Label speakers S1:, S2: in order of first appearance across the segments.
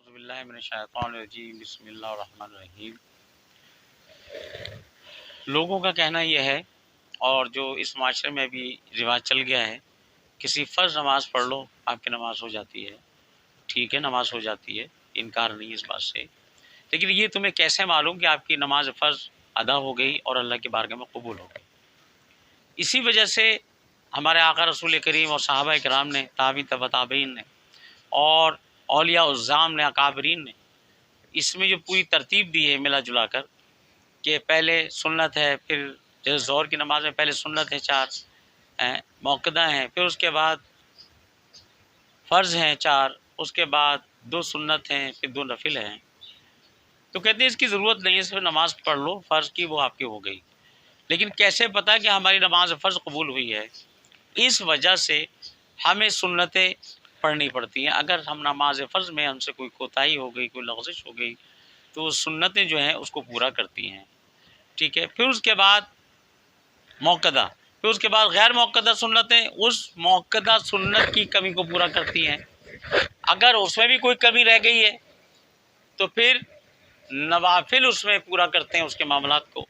S1: اعوذ باللہ من الشیطان الرجیم بسم اللہ الرحمن الرحیم۔ لوگوں کا کہنا یہ ہے، اور جو اس معاشرے میں بھی رواج چل گیا ہے، کسی فرض نماز پڑھ لو آپ کی نماز ہو جاتی ہے۔ ٹھیک ہے، نماز ہو جاتی ہے، انکار نہیں اس بات سے، لیکن یہ تمہیں کیسے معلوم کہ آپ کی نماز فرض ادا ہو گئی اور اللہ کی بارگاہ میں قبول ہو گئی؟ اسی وجہ سے ہمارے آقا رسول کریم اور صحابہ کرام نے، تابعین تبع تابعین نے، اور اولیاء الزام نے، اکابرین نے اس میں جو پوری ترتیب دی ہے ملا جلا کر، کہ پہلے سنت ہے، پھر جیسے ظہر کی نماز میں پہلے سنت ہے 4 موقدہ ہیں، پھر اس کے بعد فرض ہیں 4، اس کے بعد 2 سنت ہیں، پھر 2 نفل ہیں۔ تو کہتے ہیں اس کی ضرورت نہیں ہے، صرف نماز پڑھ لو فرض کی، وہ آپ کی ہو گئی۔ لیکن کیسے پتہ کہ ہماری نماز فرض قبول ہوئی ہے؟ اس وجہ سے ہمیں سنتیں پڑھنی پڑتی ہیں۔ اگر ہم نماز فرض میں ہم سے کوئی کوتاہی ہو گئی، کوئی لغزش ہو گئی، تو وہ سنتیں جو ہیں اس کو پورا کرتی ہیں۔ ٹھیک ہے، پھر اس کے بعد موقدہ، پھر اس کے بعد غیر موقدہ سنتیں اس موقدہ سنت کی کمی کو پورا کرتی ہیں۔ اگر اس میں بھی کوئی کمی رہ گئی ہے تو پھر نوافل اس میں پورا کرتے ہیں اس کے معاملات کو،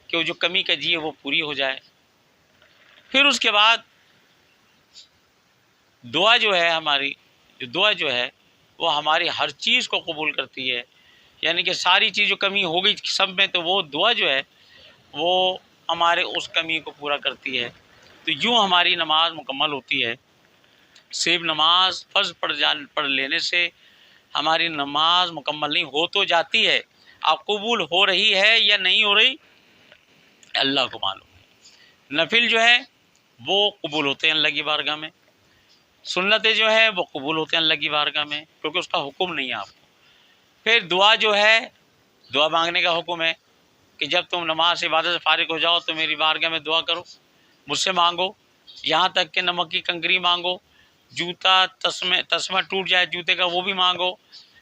S1: کہ وہ جو کمی کجی ہے وہ پوری ہو جائے۔ پھر اس کے بعد دعا جو ہے، ہماری دعا جو ہے وہ ہماری ہر چیز کو قبول کرتی ہے، یعنی کہ ساری چیز جو کمی ہو گئی سب میں، تو وہ دعا جو ہے وہ ہمارے اس کمی کو پورا کرتی ہے۔ تو یوں ہماری نماز مکمل ہوتی ہے۔ صرف نماز فرض پڑھ لینے سے ہماری نماز مکمل نہیں، ہو تو جاتی ہے، اب قبول ہو رہی ہے یا نہیں ہو رہی اللہ کو معلوم ہے۔ نفل جو ہے وہ قبول ہوتے ہیں اللہ کی بارگاہ میں، سنتیں جو ہے وہ قبول ہوتے ہیں اللہ کی بارگاہ میں، کیونکہ اس کا حکم نہیں ہے آپ کو۔ پھر دعا جو ہے، دعا مانگنے کا حکم ہے کہ جب تم نماز عبادت سے فارغ ہو جاؤ تو میری بارگاہ میں دعا کرو، مجھ سے مانگو، یہاں تک کہ نمک کی کنکری مانگو، جوتا تسمہ ٹوٹ جائے جوتے کا وہ بھی مانگو،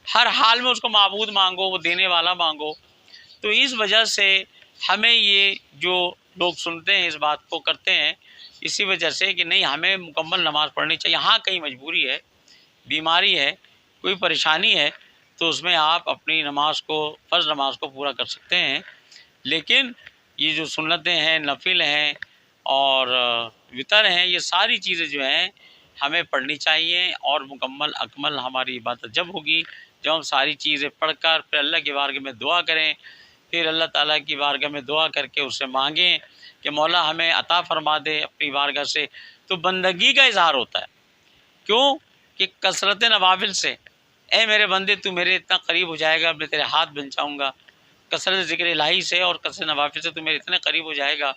S1: ہر حال میں اس کو معبود مانگو، وہ دینے والا مانگو۔ تو اس وجہ سے ہمیں یہ جو لوگ سنتے ہیں اس بات کو کرتے ہیں، اسی وجہ سے کہ نہیں ہمیں مکمل نماز پڑھنی چاہیے۔ ہاں کہیں مجبوری ہے، بیماری ہے، کوئی پریشانی ہے، تو اس میں آپ اپنی نماز کو، فرض نماز کو پورا کر سکتے ہیں، لیکن یہ جو سنتیں ہیں، نفل ہیں اور وطر ہیں، یہ ساری چیزیں جو ہیں ہمیں پڑھنی چاہیے، اور مکمل اکمل ہماری عبادت جب ہوگی جب ہم ساری چیزیں پڑھ کر پھر اللہ کی بارگاہ میں دعا کریں، پھر اللہ تعالیٰ کی بارگاہ میں دعا کر کے اس سے مانگیں کہ مولا ہمیں عطا فرما دے اپنی بارگاہ سے، تو بندگی کا اظہار ہوتا ہے۔ کیوں کہ کثرت نوافل سے، اے میرے بندے تو میرے اتنا قریب ہو جائے گا، میں تیرے ہاتھ بن جاؤں گا، کثرت ذکر الہی سے اور کثرت نوافل سے تو میرے اتنے قریب ہو جائے گا،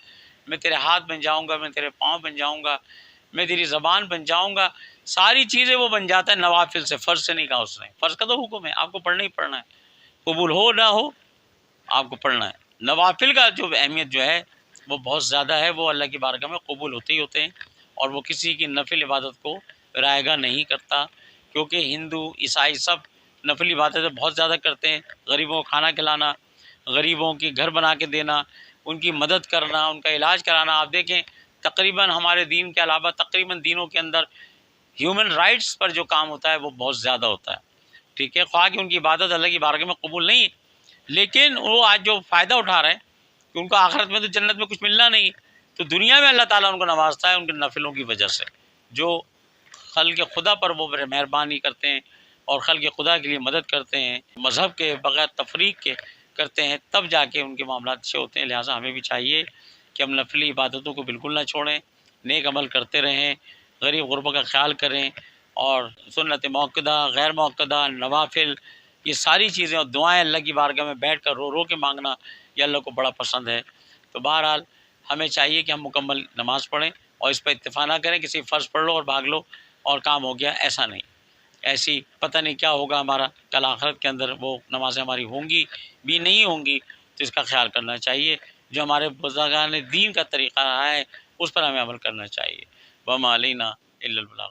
S1: میں تیرے ہاتھ بن جاؤں گا، میں تیرے پاؤں بن جاؤں گا، میں تیری زبان بن جاؤں گا، ساری چیزیں وہ بن جاتا ہے نوافل سے، فرض سے نہیں کہا اس نے۔ فرض کا تو حکم ہے، آپ کو پڑھنا ہی پڑھنا ہے، قبول ہو نہ ہو آپ کو پڑھنا ہے۔ نوافل کا جو اہمیت جو ہے وہ بہت زیادہ ہے، وہ اللہ کی بارگاہ میں قبول ہوتے ہی ہوتے ہیں، اور وہ کسی کی نفل عبادت کو رائے گاہ نہیں کرتا، کیونکہ ہندو عیسائی سب نفل عبادتیں بہت زیادہ کرتے ہیں، غریبوں کو کھانا کھلانا، غریبوں کی گھر بنا کے دینا، ان کی مدد کرنا، ان کا علاج کرانا۔ آپ دیکھیں تقریباً ہمارے دین کے علاوہ تقریباً دینوں کے اندر ہیومن رائٹس پر جو کام ہوتا ہے وہ بہت زیادہ ہوتا ہے۔ ٹھیک ہے، خواہ کہ ان کی عبادت اللہ کی بارگاہ میں قبول نہیں ہے، لیکن وہ آج جو فائدہ اٹھا رہے ہیں کہ ان کو آخرت میں تو جنت میں کچھ ملنا نہیں، تو دنیا میں اللہ تعالیٰ ان کو نوازتا ہے ان کے نفلوں کی وجہ سے، جو خلق خدا پر وہ مہربانی کرتے ہیں اور خلق خدا کے لیے مدد کرتے ہیں، مذہب کے بغیر تفریق کے کرتے ہیں، تب جا کے ان کے معاملات اچھے ہوتے ہیں۔ لہٰذا ہمیں بھی چاہیے کہ ہم نفلی عبادتوں کو بالکل نہ چھوڑیں، نیک عمل کرتے رہیں، غریب غربوں کا خیال کریں، اور سنت موقدہ، غیر موقدہ، نوافل، یہ ساری چیزیں اور دعائیں اللہ کی بارگاہ میں بیٹھ کر رو رو کے مانگنا، یہ اللہ کو بڑا پسند ہے۔ تو بہرحال ہمیں چاہیے کہ ہم مکمل نماز پڑھیں، اور اس پہ اتفاق نہ کریں کہ صرف فرض پڑھ لو اور بھاگ لو اور کام ہو گیا، ایسا نہیں۔ ایسی پتہ نہیں کیا ہوگا ہمارا کل آخرت کے اندر، وہ نمازیں ہماری ہوں گی بھی نہیں ہوں گی، تو اس کا خیال کرنا چاہیے۔ جو ہمارے بزرگان دین کا طریقہ رہا ہے اس پر ہمیں عمل کرنا چاہیے۔ وما علینا الا البلاغ۔